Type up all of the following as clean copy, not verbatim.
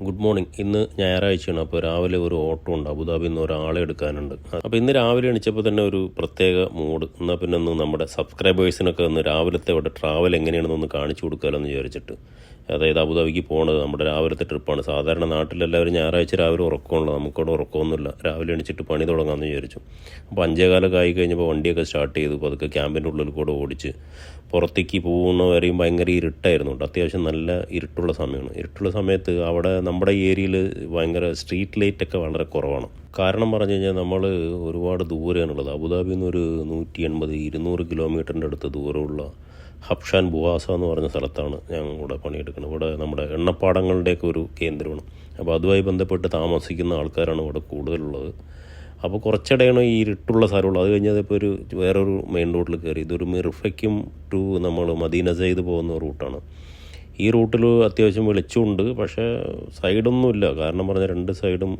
Good morning. ഇന്ന് ഞായറാഴ്ചയാണ്. അപ്പോൾ രാവിലെ ഒരു ഓട്ടോ ഉണ്ട്, അബുദാബിയിൽ നിന്ന് ഒരാളെ എടുക്കാനുണ്ട്. അപ്പോൾ ഇന്ന് രാവിലെ എണീച്ചപ്പോൾ തന്നെ ഒരു പ്രത്യേക മൂഡ്. എന്നാൽ പിന്നെ ഒന്ന് നമ്മുടെ സബ്സ്ക്രൈബേഴ്സിനൊക്കെ ഒന്ന് രാവിലത്തെ അവിടെ ട്രാവൽ എങ്ങനെയാണെന്നൊന്ന് കാണിച്ചു കൊടുക്കാമല്ലോ എന്ന് വിചാരിച്ചിട്ട്. അതായത് അബുദാബിക്ക് പോകുന്നത് നമ്മുടെ രാവിലത്തെ ട്രിപ്പാണ്. സാധാരണ നാട്ടിലെല്ലാവരും ഞായറാഴ്ച രാവിലെ ഉറക്കമുള്ളത്, നമുക്കവിടെ ഉറക്കമൊന്നുമില്ല. രാവിലെ എണീച്ചിട്ട് പണി തുടങ്ങാമെന്ന് വിചാരിച്ചു. അപ്പോൾ 5:15 ആയി കഴിഞ്ഞപ്പോൾ വണ്ടിയൊക്കെ സ്റ്റാർട്ട് ചെയ്തു. അപ്പോൾ അതൊക്കെ ക്യാമ്പിൻ്റെ ഉള്ളിൽ കൂടെ ഓടിച്ച് പുറത്തേക്ക് പോകുന്ന വരെയും ഭയങ്കര ഇരുട്ടായിരുന്നു കേട്ടോ. അത്യാവശ്യം നല്ല ഇരുട്ടുള്ള സമയമാണ്. ഇരുട്ടുള്ള സമയത്ത് അവിടെ നമ്മുടെ ഏരിയയിൽ ഭയങ്കര സ്ട്രീറ്റ് ലൈറ്റൊക്കെ വളരെ കുറവാണ്. കാരണം പറഞ്ഞു കഴിഞ്ഞാൽ നമ്മൾ ഒരുപാട് ദൂരെയാണുള്ളത്. അബുദാബിയിൽ നിന്ന് ഒരു 180-200 കിലോമീറ്ററിൻ്റെ അടുത്ത് ദൂരമുള്ള ഹബ്ഷാൻ ബുവാസ എന്ന് പറഞ്ഞ സ്ഥലത്താണ് ഞാൻ ഇവിടെ പണിയെടുക്കുന്നത്. ഇവിടെ നമ്മുടെ എണ്ണപ്പാടങ്ങളുടെയൊക്കെ ഒരു കേന്ദ്രമാണ്. അപ്പോൾ അതുമായി ബന്ധപ്പെട്ട് താമസിക്കുന്ന ആൾക്കാരാണ് ഇവിടെ കൂടുതലുള്ളത്. അപ്പോൾ കുറച്ചിടെയാണ് ഈ ഇരുട്ടുള്ള സ്ഥലമുള്ളത്. അത് കഴിഞ്ഞാൽ ഇപ്പോൾ വേറൊരു മെയിൻ റോഡിൽ കയറി. ഇതൊരു മിർഫയ്ക്കും ടു നമ്മൾ മദീന സയ്യിദ് പോകുന്ന റൂട്ടാണ്. ഈ റൂട്ടിൽ അത്യാവശ്യം വെളിച്ചമുണ്ട്, പക്ഷേ സൈഡൊന്നുമില്ല. കാരണം പറഞ്ഞാൽ 2 സൈഡും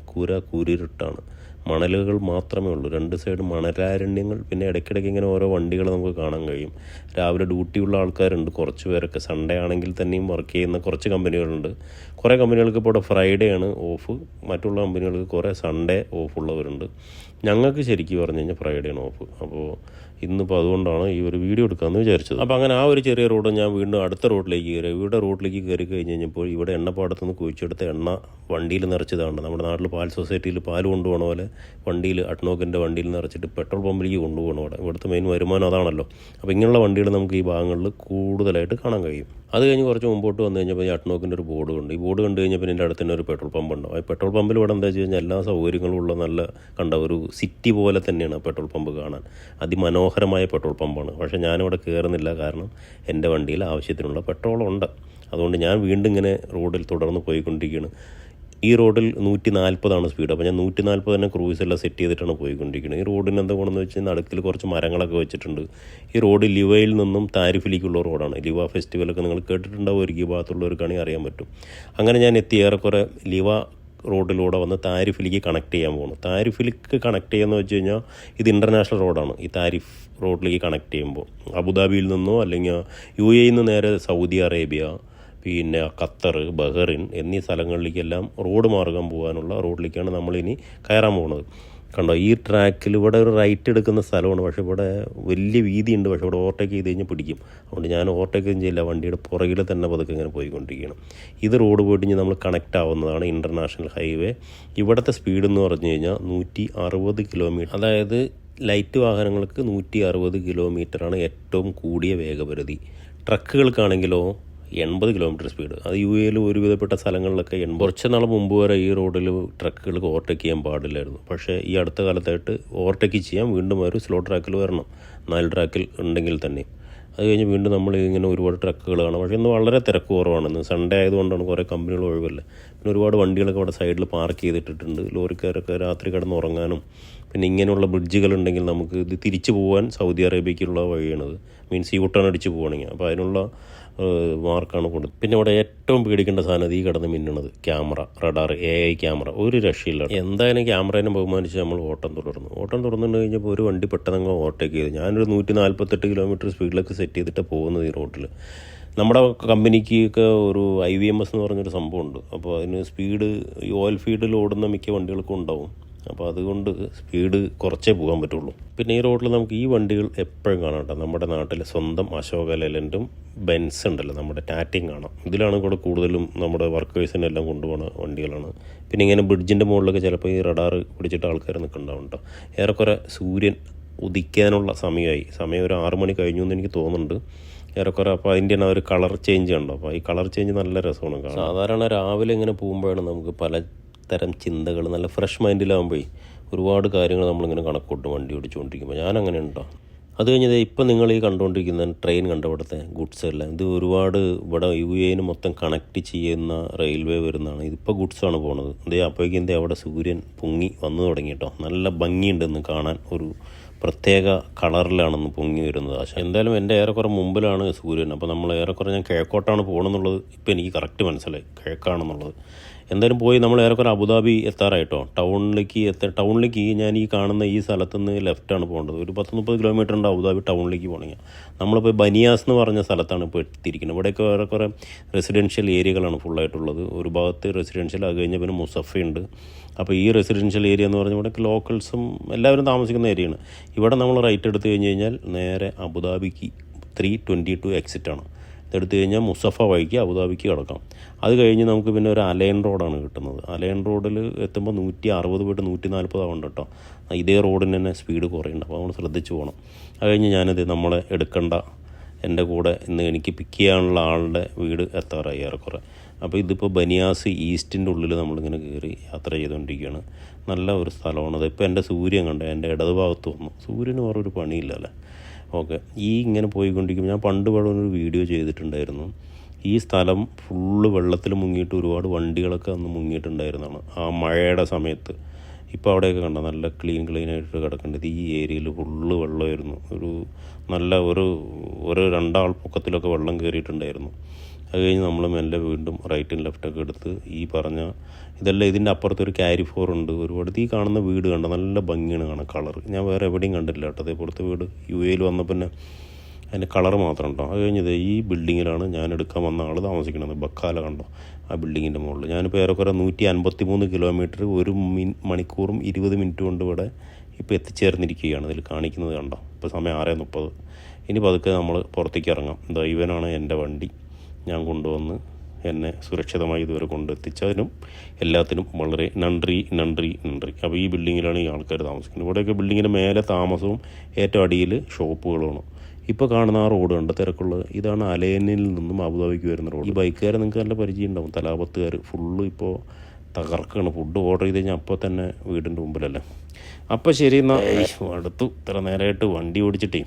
കൂരിരുട്ടാണ്. മണലുകൾ മാത്രമേ ഉള്ളൂ. 2 സൈഡ് മണലാരണ്യങ്ങൾ. പിന്നെ ഇടയ്ക്കിടയ്ക്ക് ഇങ്ങനെ ഓരോ വണ്ടികൾ നമുക്ക് കാണാൻ കഴിയും. രാവിലെ ഡ്യൂട്ടിയുള്ള ആൾക്കാരുണ്ട് കുറച്ച് പേരൊക്കെ. സൺഡേ ആണെങ്കിൽ തന്നെയും വർക്ക് ചെയ്യുന്ന കുറച്ച് കമ്പനികളുണ്ട്. കുറേ കമ്പനികൾക്ക് ഇപ്പോൾ ഇവിടെ ഫ്രൈഡേ ആണ് ഓഫ്. മറ്റുള്ള കമ്പനികൾക്ക് കുറേ സൺഡേ ഓഫുള്ളവരുണ്ട്. ഞങ്ങൾക്ക് ശരിക്കും പറഞ്ഞു കഴിഞ്ഞാൽ ഫ്രൈഡേ ആണ് ഓഫ്. അപ്പോൾ ഇന്നിപ്പോൾ അതുകൊണ്ടാണ് ഈ ഒരു വീഡിയോ എടുക്കാമെന്ന് വിചാരിച്ചത്. അപ്പോൾ അങ്ങനെ ആ ഒരു ചെറിയ റോഡ് ഞാൻ വീണ്ടും അടുത്ത റോഡിലേക്ക് കയറി. ഇവിടെ റോഡിലേക്ക് കയറി കഴിഞ്ഞ് കഴിഞ്ഞപ്പോൾ ഇവിടെ എണ്ണപ്പാടത്ത് നിന്ന് കുഴിച്ചെടുത്ത എണ്ണ വണ്ടിയിൽ നിറച്ചതാണ്. നമ്മുടെ നാട്ടിൽ പാൽ സൊസൈറ്റിയിൽ പാൽ കൊണ്ടുപോകണ പോലെ വണ്ടിയിൽ അട്നോക്കിൻ്റെ വണ്ടിയിൽ നിറച്ചിട്ട് പെട്രോൾ പമ്പിലേക്ക് കൊണ്ടുപോകണം. ഇവിടുത്തെ മെയിൻ വരുമാനം അതാണല്ലോ. അപ്പോൾ ഇങ്ങനെയുള്ള വണ്ടികൾ നമുക്ക് ഈ ഭാഗങ്ങളിൽ കൂടുതലായിട്ട് കാണാൻ കഴിയും. അത് കഴിഞ്ഞ് കുറച്ച് മുമ്പോട്ട് വന്നു കഴിഞ്ഞപ്പോൾ ഈ അട്നോക്കിൻ്റെ ഒരു ബോർഡ് കണ്ടു. ഈ ബോർഡ് കണ്ടു കഴിഞ്ഞപ്പോൾ എൻ്റെ അടുത്ത് തന്നെ ഒരു പെട്രോൾ പമ്പ് ഉണ്ടാവും. ഈ പെട്രോൾ പമ്പിൽ ഇവിടെ എന്താ വെച്ച് കഴിഞ്ഞാൽ എല്ലാ സൗകര്യങ്ങളും ഉള്ള നല്ല ഒരു സിറ്റി പോലെ തന്നെയാണ് പെട്രോൾ പമ്പ് കാണാൻ. അതിമനോഹരമായ പെട്രോൾ പമ്പാണ്. പക്ഷേ ഞാനിവിടെ കയറുന്നില്ല. കാരണം എൻ്റെ വണ്ടിയിൽ ആവശ്യത്തിനുള്ള പെട്രോളുണ്ട്. അതുകൊണ്ട് ഞാൻ വീണ്ടും ഇങ്ങനെ റോഡിൽ തുടർന്ന് പോയിക്കൊണ്ടിരിക്കുകയാണ്. ഈ റോഡിൽ 140 സ്പീഡ്. അപ്പോൾ ഞാൻ 140 തന്നെ ക്രൂയിസെല്ലാം സെറ്റ് ചെയ്തിട്ടാണ് പോയിക്കൊണ്ടിരിക്കുന്നത്. ഈ റോഡിന് എന്താ ഗുണമെന്ന് വെച്ച് കഴിഞ്ഞാൽ നടുക്കിൽ കുറച്ച് മരങ്ങളൊക്കെ വെച്ചിട്ടുണ്ട്. ഈ റോഡ് ലിവയിൽ നിന്നും താരിഫിലേക്കുള്ള റോഡാണ്. ലിവ ഫെസ്റ്റിവലൊക്കെ നിങ്ങൾ കേട്ടിട്ടുണ്ടാവുമായിരിക്കും. ഈ ഭാഗത്തുള്ളവർക്കാണെങ്കിൽ അറിയാൻ പറ്റും. അങ്ങനെ ഞാൻ ഏറെക്കുറെ ലിവ റോഡിലൂടെ വന്ന് താരിഫിലേക്ക് കണക്ട് ചെയ്യാൻ പോകുന്നു. താരിഫിലേക്ക് കണക്ട് ചെയ്യാന്ന് വെച്ച് കഴിഞ്ഞാൽ ഇത് ഇൻ്റർനാഷണൽ റോഡാണ്. ഈ താരിഫ് റോഡിലേക്ക് കണക്ട് ചെയ്യുമ്പോൾ അബുദാബിയിൽ നിന്നോ അല്ലെങ്കിൽ UAE നിന്ന് നേരെ സൗദി അറേബ്യ, പിന്നെ ഖത്തർ, ബഹ്റിൻ എന്നീ സ്ഥലങ്ങളിലേക്കെല്ലാം റോഡ് മാർഗം പോകാനുള്ള റോഡിലേക്കാണ് നമ്മളിനി കയറാൻ പോകുന്നത്. കണ്ടോ, ഈ ട്രാക്കിൽ ഇവിടെ ഒരു റൈറ്റ് എടുക്കുന്ന സ്ഥലമാണ്. പക്ഷേ ഇവിടെ വലിയ വീതിയുണ്ട്. പക്ഷേ ഇവിടെ ഓവർടേക്ക് ചെയ്ത് കഴിഞ്ഞാൽ പിടിക്കും. അതുകൊണ്ട് ഞാൻ ഓവർടേക്ക് ചെയ്യില്ല. വണ്ടിയുടെ പുറകിൽ തന്നെ പതുക്കെ ഇങ്ങനെ പോയിക്കൊണ്ടിരിക്കണം. ഇത് റോഡ് പോയിട്ട് കഴിഞ്ഞാൽ നമ്മൾ കണക്റ്റ് ആവുന്നതാണ് ഇൻ്റർനാഷണൽ ഹൈവേ. ഇവിടുത്തെ സ്പീഡ് എന്ന് പറഞ്ഞു കഴിഞ്ഞാൽ 160 കിലോമീറ്റർ. അതായത് ലൈറ്റ് വാഹനങ്ങൾക്ക് 160 കിലോമീറ്ററാണ് ഏറ്റവും കൂടിയ വേഗപരിധി. ട്രക്കുകൾക്കാണെങ്കിലോ 80 കിലോമീറ്റർ സ്പീഡ്. അത് UAEയിൽ ഒരുവിധപ്പെട്ട സ്ഥലങ്ങളിലൊക്കെ 80. കുറച്ച് നാൾ മുമ്പ് വരെ ഈ റോഡിൽ ട്രക്കുകൾക്ക് ഓവർടേക്ക് ചെയ്യാൻ പാടില്ലായിരുന്നു. പക്ഷേ ഈ അടുത്ത കാലത്തായിട്ട് ഓവർടേക്ക് ചെയ്യാൻ വീണ്ടും ഒരു സ്ലോ ട്രാക്കിൽ വരണം, 4 ട്രാക്കിൽ ഉണ്ടെങ്കിൽ തന്നെ. അത് കഴിഞ്ഞ് വീണ്ടും നമ്മൾ ഇങ്ങനെ ഒരുപാട് ട്രക്കുകൾ കാണാം. പക്ഷേ ഇന്ന് വളരെ തിരക്ക് കുറവാണ്. ഇന്ന് സൺഡേ ആയതുകൊണ്ടാണ് കുറേ കമ്പനികൾ ഒഴിവല്ലേ. പിന്നെ ഒരുപാട് വണ്ടികളൊക്കെ അവിടെ സൈഡിൽ പാർക്ക് ചെയ്തിട്ടിട്ടുണ്ട്. ലോറിക്കാരൊക്കെ രാത്രി കിടന്ന് ഉറങ്ങാനും. പിന്നെ ഇങ്ങനെയുള്ള ബ്രിഡ്ജുകളുണ്ടെങ്കിൽ നമുക്ക് ഇത് തിരിച്ചു പോകാൻ സൗദി അറേബ്യയ്ക്കുള്ള വഴിയാണത്. മീൻസ് യൂട്ടേൺ അടിച്ച് പോകണമെങ്കിൽ. അപ്പോൾ അതിനുള്ള മാർക്കാണ് കൊടുത്തത്. പിന്നെ ഇവിടെ ഏറ്റവും പേടിക്കേണ്ട സാധനം ഈ കിടന്ന് മിന്നണത് ക്യാമറ, റഡാർ, AI ക്യാമറ. ഒരു രക്ഷയില്ല. എന്തായാലും ക്യാമറേനെ ബഹുമാനിച്ച് നമ്മൾ ഓട്ടം തുറന്നു കഴിഞ്ഞപ്പോൾ ഒരു വണ്ടി പെട്ടെന്ന് ഓവർടേക്ക് ചെയ്തു. ഞാനൊരു 148 കിലോമീറ്റർ സ്പീഡിലൊക്കെ സെറ്റ് ചെയ്തിട്ട് പോകുന്നത് ഈ റോഡിൽ. നമ്മുടെ കമ്പനിക്കൊക്കെ ഒരു IVMS എന്ന് പറഞ്ഞൊരു സംഭവമുണ്ട്. അപ്പോൾ അതിന് സ്പീഡ് ഈ ഓയിൽ ഫീൽഡിൽ ഓടുന്ന മിക്ക വണ്ടികൾക്കും ഉണ്ടാവും. അപ്പോൾ അതുകൊണ്ട് സ്പീഡ് കുറച്ചേ പോകാൻ പറ്റുള്ളൂ. പിന്നെ ഈ റോഡിൽ നമുക്ക് ഈ വണ്ടികൾ എപ്പോഴും കാണാം കേട്ടോ. നമ്മുടെ നാട്ടിലെ സ്വന്തം അശോക ലെലൻഡും ബെൻസ് ഉണ്ടല്ലോ, നമ്മുടെ ടാറ്റയും കാണാം. ഇതിലാണ് കൂടെ കൂടുതലും നമ്മുടെ വർക്കേഴ്സിനെല്ലാം കൊണ്ടുപോകുന്ന വണ്ടികളാണ്. പിന്നെ ഇങ്ങനെ ബ്രിഡ്ജിൻ്റെ മുകളിലൊക്കെ ചിലപ്പോൾ ഈ റഡാർ പിടിച്ചിട്ട് ആൾക്കാർ നിൽക്കുന്നുണ്ടാവും കേട്ടോ. ഏറെക്കുറെ സൂര്യൻ ഉദിക്കാനുള്ള സമയം ഒരു 6 മണി കഴിഞ്ഞു എന്ന് എനിക്ക് തോന്നുന്നുണ്ട് ഏറെക്കുറെ. അപ്പോൾ അതിൻ്റെ തന്നെ ഒരു കളർ ചേഞ്ച് ഉണ്ടോ. അപ്പോൾ ഈ കളർ ചേഞ്ച് നല്ല രസമാണ് കാണാൻ. സാധാരണ രാവിലെ ഇങ്ങനെ പോകുമ്പോഴാണ് നമുക്ക് പലതരം ചിന്തകൾ. നല്ല ഫ്രഷ് മൈൻഡിലാകുമ്പോഴേ ഒരുപാട് കാര്യങ്ങൾ നമ്മളിങ്ങനെ കണക്കൂട്ടും വണ്ടി ഓടിച്ചുകൊണ്ടിരിക്കുമ്പോൾ. ഞാനങ്ങനെ ഉണ്ടോ. അത് കഴിഞ്ഞത് ഇപ്പം നിങ്ങൾ ഈ കണ്ടുകൊണ്ടിരിക്കുന്ന ട്രെയിൻ കണ്ട ഇവിടുത്തെ ഗുഡ്സ് എല്ലാം ഇത് ഒരുപാട് ഇവിടെ UAE മൊത്തം കണക്ട് ചെയ്യുന്ന റെയിൽവേ വരുന്നതാണ്. ഇതിപ്പോൾ ഗുഡ്സാണ് പോണത്. അപ്പോഴേക്കും അവിടെ സൂര്യൻ പൊങ്ങി വന്നു തുടങ്ങി കേട്ടോ. നല്ല ഭംഗിയുണ്ടെന്ന് കാണാൻ. ഒരു പ്രത്യേക കളറിലാണെന്ന് പൊങ്ങി വരുന്നത് ആശ. എന്തായാലും എൻ്റെ ഏറെക്കുറെ മുമ്പിലാണ് സൂര്യൻ. അപ്പോൾ നമ്മൾ ഏറെക്കുറെ ഞാൻ കിഴക്കോട്ടാണ് പോകണമെന്നുള്ളത് ഇപ്പോൾ എനിക്ക് കറക്റ്റ് മനസ്സിലായി, കിഴക്കാണെന്നുള്ളത്. എന്തായാലും പോയി നമ്മൾ ഏറെക്കുറെ അബുദാബി എത്താറായിട്ടോ. ടൗണിലേക്ക് ഞാൻ ഈ കാണുന്ന ഈ സ്ഥലത്തുനിന്ന് ലെഫ്റ്റാണ് പോകേണ്ടത്. ഒരു 10-30 കിലോമീറ്റർ ഉണ്ട് അബുദാബി ടൗണിലേക്ക് പോകണമെങ്കിൽ. നമ്മളിപ്പോൾ ബനിയാസ് എന്ന് പറഞ്ഞ സ്ഥലത്താണ് ഇപ്പോൾ എത്തിയിരിക്കുന്നത്. ഇവിടെയൊക്കെ ഏറെക്കുറെ റെസിഡൻഷ്യൽ ഏരിയകളാണ് ഫുള്ളായിട്ടുള്ളത്. ഒരു ഭാഗത്ത് റെസിഡൻഷ്യൽ, അത് കഴിഞ്ഞ് പിന്നെ മുസഫയുണ്ട്. അപ്പോൾ ഈ റെസിഡൻഷ്യൽ ഏരിയ എന്ന് പറഞ്ഞാൽ ഇവിടെ ലോക്കൽസും എല്ലാവരും താമസിക്കുന്ന ഏരിയയാണ്. ഇവിടെ നമ്മൾ റൈറ്റ് എടുത്തു കഴിഞ്ഞ് നേരെ അബുദാബിക്ക് 322 എക്സിറ്റാണ്. ഇതെടുത്ത് കഴിഞ്ഞാൽ മുസഫ വഴിക്ക് അബുദാബിക്ക് കിടക്കാം. അത് കഴിഞ്ഞ് നമുക്ക് പിന്നെ ഒരു അലൈൻ റോഡാണ് കിട്ടുന്നത്. അലൈൻ റോഡിൽ എത്തുമ്പോൾ 160 പോയിട്ട് 140 ആവുന്നുണ്ട് കേട്ടോ. ഇതേ റോഡിന് തന്നെ സ്പീഡ് കുറയുന്നുണ്ട്. അപ്പോൾ നമ്മൾ ശ്രദ്ധിച്ച് പോകണം. അത് കഴിഞ്ഞ് ഞാനിത് നമ്മളെ എടുക്കേണ്ട എൻ്റെ കൂടെ ഇന്ന് എനിക്ക് പിക്ക് ചെയ്യാനുള്ള ആളുടെ വീട് എത്താറായി ഏറെക്കുറെ. അപ്പോൾ ഇതിപ്പോൾ ബനിയാസ് ഈസ്റ്റിൻ്റെ ഉള്ളിൽ നമ്മളിങ്ങനെ കയറി യാത്ര ചെയ്തുകൊണ്ടിരിക്കുകയാണ്. നല്ല ഒരു സ്ഥലമാണ്. അതിപ്പോൾ എൻ്റെ സൂര്യൻ കണ്ടോ എൻ്റെ ഇടതുഭാഗത്ത് വന്നു. സൂര്യന് വേറൊരു പണിയില്ലല്ലേ. ഓക്കെ, ഇങ്ങനെ പോയിക്കൊണ്ടിരിക്കുമ്പോൾ ഞാൻ പണ്ട് ഇവിടെ ഒരു വീഡിയോ ചെയ്തിട്ടുണ്ടായിരുന്നു. ഈ സ്ഥലം ഫുള്ള് വെള്ളത്തിൽ മുങ്ങിയിട്ട് ഒരുപാട് വണ്ടികളൊക്കെ അന്ന് മുങ്ങിയിട്ടുണ്ടായിരുന്നതാണ് ആ മഴയുടെ സമയത്ത്. ഇപ്പോൾ അവിടെയൊക്കെ കണ്ടോ നല്ല ക്ലീനായിട്ട് കിടക്കേണ്ടത്. ഈ ഏരിയയിൽ ഫുള്ള് വെള്ളമായിരുന്നു. നല്ല ഒരു 2 ആൾ പൊക്കത്തിലൊക്കെ വെള്ളം കയറിയിട്ടുണ്ടായിരുന്നു. അത് കഴിഞ്ഞ് നമ്മൾ മെല്ലെ വീണ്ടും റൈറ്റും ലെഫ്റ്റൊക്കെ എടുത്ത് ഈ പറഞ്ഞ ഇതെല്ലാം ഇതിൻ്റെ അപ്പുറത്ത് ഒരു ക്യാരി ഫോറുണ്ട്. ഒരുപാട് ഈ കാണുന്ന വീട് കണ്ടോ നല്ല ഭംഗിയാണ് കാണാൻ. കളർ ഞാൻ വേറെ എവിടെയും കണ്ടില്ല കേട്ടോ. അതേപോലത്തെ വീട് UAE വന്നപ്പോൾ പിന്നെ അതിൻ്റെ കളർ മാത്രം ഉണ്ടോ. അത് കഴിഞ്ഞത് ഈ ബിൽഡിങ്ങിലാണ് ഞാൻ എടുക്കാൻ വന്ന ആൾ താമസിക്കുന്നത്. ബക്കാല കണ്ടോ ആ ബിൽഡിങ്ങിൻ്റെ മുകളിൽ. ഞാനിപ്പോൾ ഏറെക്കുറെ 153 കിലോമീറ്റർ 1 മണിക്കൂറും 20 മിനിറ്റ് കൊണ്ട് ഇവിടെ ഇപ്പോൾ എത്തിച്ചേർന്നിരിക്കുകയാണ്. ഇതിൽ കാണിക്കുന്നത് കണ്ടോ. ഇപ്പോൾ സമയം 6:30. ഇനി പതുക്കെ നമ്മൾ പുറത്തേക്ക് ഇറങ്ങാം. ഇവനാണ് എൻ്റെ വണ്ടി. ഞാൻ കൊണ്ടുവന്ന് എന്നെ സുരക്ഷിതമായി ഇതുവരെ കൊണ്ടെത്തിച്ചതിനും എല്ലാത്തിനും വളരെ നന്ദി. അപ്പോൾ ഈ ബിൽഡിങ്ങിലാണ് ഈ ആൾക്കാർ താമസിക്കുന്നത്. ഇവിടെയൊക്കെ ബിൽഡിങ്ങിൻ്റെ മേലെ താമസവും ഏറ്റവും അടിയിൽ ഷോപ്പുകളുമാണ്. ഇപ്പോൾ കാണുന്ന ആ റോഡ് കണ്ട് തിരക്കുള്ളത് ഇതാണ് അലൈനിൽ നിന്നും അബുദാബിക്ക് വരുന്ന റോഡ്. ഈ ബൈക്കുകാരെ നിങ്ങൾക്ക് നല്ല പരിചയം ഉണ്ടാവും. തലാപത്തുകാർ ഫുള്ള് ഇപ്പോൾ തകർക്കാണ്. ഫുഡ് ഓർഡർ ചെയ്ത് കഴിഞ്ഞാൽ അപ്പോൾ തന്നെ വീടിൻ്റെ മുമ്പിലല്ലേ. അപ്പോൾ ശരി എന്നാൽ അടുത്തു. ഇത്ര നേരമായിട്ട് വണ്ടി ഓടിച്ചിട്ടേ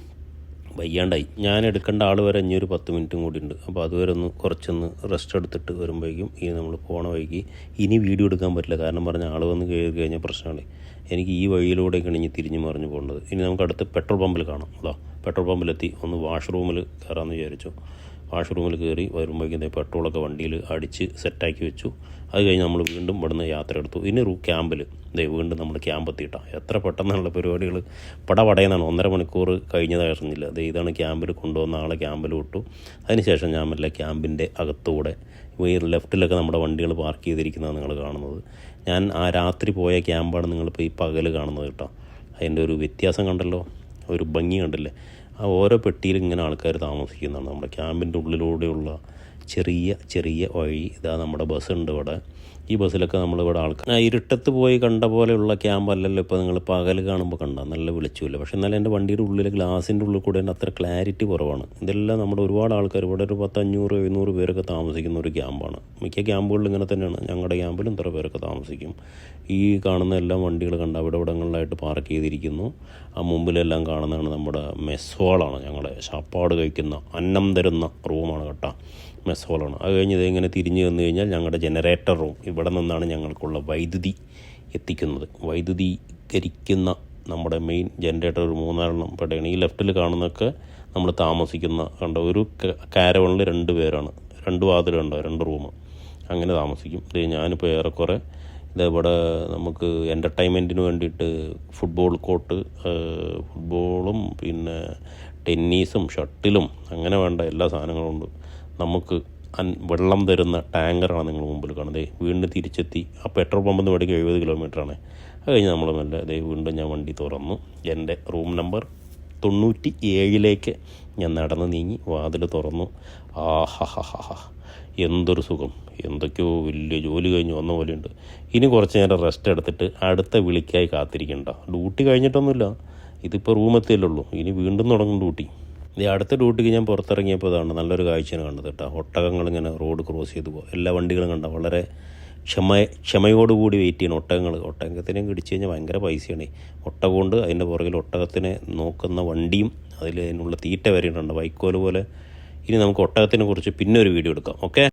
വയ്യാണ്ടായി. ഞാൻ എടുക്കേണ്ട ആൾ വരെ ഇനി ഒരു 10 മിനിറ്റും കൂടി ഉണ്ട്. അപ്പോൾ അതുവരെ കുറച്ചൊന്ന് റെസ്റ്റ് എടുത്തിട്ട് വരുമ്പോഴേക്കും ഈ നമ്മൾ പോണ വഴിക്ക് ഇനി വീഡിയോ എടുക്കാൻ പറ്റില്ല. കാരണം പറഞ്ഞാൽ ആൾ വന്ന് കയറി കഴിഞ്ഞാൽ പ്രശ്നമാണ്. എനിക്ക് ഈ വഴിയിലൂടെയൊക്കെയാണ് ഇനി തിരിഞ്ഞ് മറിഞ്ഞ് പോകേണ്ടത്. ഇനി നമുക്ക് അടുത്ത് പെട്രോൾ പമ്പിൽ കാണാം. പെട്രോൾ പമ്പിലെത്തി ഒന്ന് വാഷ്റൂമിൽ കയറാമെന്ന് വിചാരിച്ചു. വാഷ്റൂമിൽ കയറി വരുമ്പോഴേക്കും പെട്രോളൊക്കെ വണ്ടിയിൽ അടിച്ച് സെറ്റാക്കി വെച്ചു. അത് കഴിഞ്ഞ് നമ്മൾ വീണ്ടും ഇവിടുന്ന് യാത്ര എടുത്തു. ഇനി ക്യാമ്പിൽ വീണ്ടും നമ്മൾ ക്യാമ്പ് എത്തിയിട്ടാണ്. എത്ര പെട്ടെന്നുള്ള പരിപാടികൾ പടപടയെന്നാണ്. 1.5 മണിക്കൂർ കഴിഞ്ഞതായിരുന്നില്ല. ഇതാണ് ക്യാമ്പിൽ കൊണ്ടുവന്ന ആളെ ക്യാമ്പിൽ വിട്ടു. അതിനുശേഷം ഞാൻ മെല്ലെ ക്യാമ്പിൻ്റെ അകത്തൂടെ ഈ ലെഫ്റ്റിലൊക്കെ നമ്മുടെ വണ്ടികൾ പാർക്ക് ചെയ്തിരിക്കുന്നതാണ് നിങ്ങൾ കാണുന്നത്. ഞാൻ ആ രാത്രി പോയ ക്യാമ്പാണ് നിങ്ങളിപ്പോൾ ഈ പകൽ കാണുന്നത് കേട്ടോ. അതിൻ്റെ ഒരു വ്യത്യാസം കണ്ടല്ലോ, ഒരു ഭംഗി കണ്ടില്ലേ. ആ ഓരോ പെട്ടിയിൽ ഇങ്ങനെ ആൾക്കാർ താമസിക്കുന്നതാണ്. നമ്മുടെ ക്യാമ്പിൻ്റെ ഉള്ളിലൂടെയുള്ള ചെറിയ വഴി. നമ്മുടെ ബസ്സുണ്ട് ഇവിടെ. ഈ ബസ്സിലൊക്കെ നമ്മളിവിടെ ആൾക്കാർ ഇരുട്ടത്ത് പോയി കണ്ട പോലെയുള്ള ക്യാമ്പല്ലല്ലോ ഇപ്പോൾ നിങ്ങൾ പകൽ കാണുമ്പോൾ കണ്ടാൽ നല്ല വെളിച്ചമില്ല. പക്ഷേ എന്നാലും എൻ്റെ വണ്ടിയുടെ ഉള്ളിൽ ഗ്ലാസിൻ്റെ ഉള്ളിൽ കൂടെ അത്ര ക്ലാരിറ്റി കുറവാണ്. ഇതെല്ലാം നമ്മുടെ ഒരുപാട് ആൾക്കാർ ഇവിടെ ഒരു 500-700 പേരൊക്കെ താമസിക്കുന്ന ഒരു ക്യാമ്പാണ്. മിക്ക ക്യാമ്പുകളിലും ഇങ്ങനെ തന്നെയാണ്. ഞങ്ങളുടെ ക്യാമ്പിലും ഇത്ര പേരൊക്കെ താമസിക്കും. ഈ കാണുന്ന എല്ലാ വണ്ടികൾ കണ്ട അവിടെ ഇവിടങ്ങളിലായിട്ട് പാർക്ക് ചെയ്തിരിക്കുന്നു. ആ മുമ്പിലെല്ലാം കാണുന്നതാണ് നമ്മുടെ മെസ് ഹോളാണ്. ഞങ്ങളുടെ ശാപ്പാട് കഴിക്കുന്ന അന്നം തരുന്ന റൂമാണ് കേട്ടോ. മെസ് ഹോളാണ്. അത് കഴിഞ്ഞ് ഇതെങ്ങനെ തിരിഞ്ഞ് വന്നു കഴിഞ്ഞാൽ ഞങ്ങളുടെ ജനറേറ്റർ റൂം. ഇവിടെ നിന്നാണ് ഞങ്ങൾക്കുള്ള വൈദ്യുതി എത്തിക്കുന്നത്. വൈദ്യുതീകരിക്കുന്ന നമ്മുടെ മെയിൻ ജനറേറ്റർ ഒരു 3-4 പെട്ടയാണ്. ഈ ലെഫ്റ്റിൽ കാണുന്നതൊക്കെ നമ്മൾ താമസിക്കുന്ന കണ്ട ഒരു കാരവണിൽ 2 പേരാണ്. 2 വാതിലുണ്ടോ, 2 റൂം അങ്ങനെ താമസിക്കും. ഞാനിപ്പോൾ ഏറെക്കുറെ ഇതേപോലെ നമുക്ക് എൻ്റർടൈൻമെൻറ്റിന് വേണ്ടിയിട്ട് ഫുട്ബോൾ കോർട്ട്, ഫുട്ബോളും പിന്നെ ടെന്നീസും ഷട്ടിലും അങ്ങനെ വേണ്ട എല്ലാ സാധനങ്ങളും ഉണ്ട്. നമുക്ക് വെള്ളം തരുന്ന ടാങ്കറാണ് നിങ്ങൾ മുമ്പിൽ കാണുന്നത്. വീണ്ടും തിരിച്ചെത്തി. ആ പെട്രോൾ പമ്പിൽ നിന്ന് ഇവിടേക്ക് 70 കിലോമീറ്ററാണ്. അത് കഴിഞ്ഞ് നമ്മൾ മെല്ലെ വീണ്ടും ഞാൻ വണ്ടി തുറന്നു. എൻ്റെ റൂം നമ്പർ 97ലേക്ക് ഞാൻ നടന്ന് നീങ്ങി വാതിൽ തുറന്നു. ആഹാ എന്തൊരു സുഖം. എന്തൊക്കെയോ വലിയ ജോലി കഴിഞ്ഞ് വന്ന പോലെയുണ്ട്. ഇനി കുറച്ച് നേരം റെസ്റ്റ് എടുത്തിട്ട് അടുത്ത വിളിക്കായി കാത്തിരിക്കണ്ട. ഡ്യൂട്ടി കഴിഞ്ഞിട്ടൊന്നുമില്ല. ഇതിപ്പോൾ റൂമെത്തിയല്ലുള്ളൂ. ഇനി വീണ്ടും തുടങ്ങും ഡ്യൂട്ടി. അടുത്ത ഡ്യൂട്ടിക്ക് ഞാൻ പുറത്തിറങ്ങിയപ്പോൾ ഇതാണ് നല്ലൊരു കാഴ്ചയാണ് കണ്ടത് കേട്ടോ. ഒട്ടകങ്ങളിങ്ങനെ റോഡ് ക്രോസ് ചെയ്ത് പോകും. എല്ലാ വണ്ടികളും കണ്ട വളരെ ക്ഷമയോടുകൂടി വെയിറ്റ് ചെയ്യണം ഒട്ടകത്തിനെയും ഇടിച്ചു കഴിഞ്ഞാൽ ഭയങ്കര പൈസയാണ്. ഒട്ടകമുണ്ട്, അതിൻ്റെ പുറകിൽ ഒട്ടകത്തിനെ നോക്കുന്ന വണ്ടിയും അതിനുള്ള തീറ്റ വരെയുണ്ട്. വൈക്കോല് പോലെ. ഇനി നമുക്ക് ഒട്ടകത്തിനെ കുറിച്ച് പിന്നെ ഒരു വീഡിയോ എടുക്കാം. ഓക്കെ.